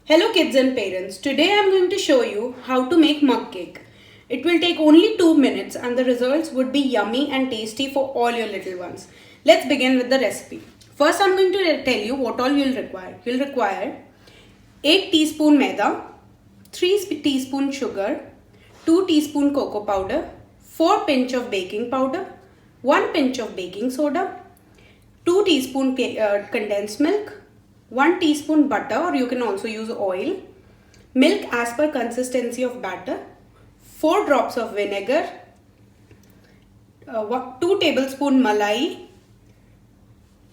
Hello kids and parents, today I am going to show you how to make mug cake. It will take only 2 minutes and the results would be yummy and tasty for all your little ones. Let's begin with the recipe. First I am going to tell you what all you will require. You will require 8 teaspoon maida, 3 teaspoon sugar, 2 teaspoon cocoa powder, 4 pinch of baking powder, 1 pinch of baking soda, 2 teaspoon condensed milk, 1 teaspoon butter or you can also use oil, milk as per consistency of batter, 4 drops of vinegar, 2 tablespoon malai,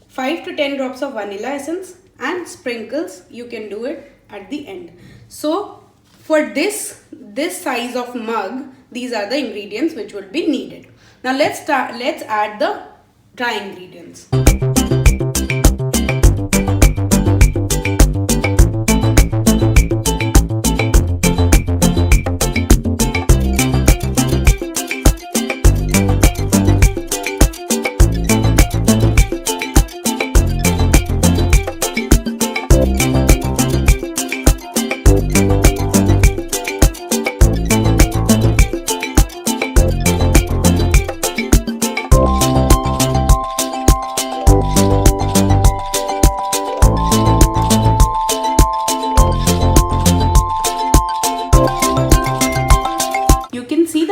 5 to 10 drops of vanilla essence and sprinkles. You can do it at the end. So for this size of mug, these are the ingredients which will be needed. Now let's add the dry ingredients.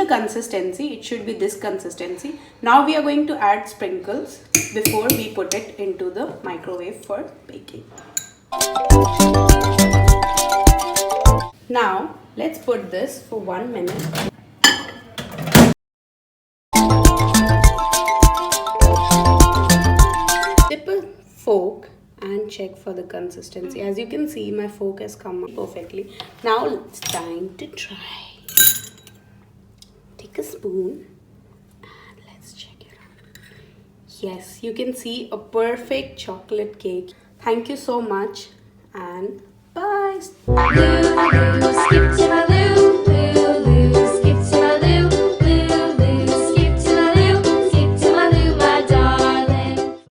Consistency, it should be this consistency. Now we are going to add sprinkles before we put it into the microwave for baking. Now let's put this for 1 minute. Dip a fork and check for the consistency. As you can see, my fork has come out perfectly. Now it's time to try. Take a spoon and let's check it out. Yes, you can see a perfect chocolate cake. Thank you so much and bye.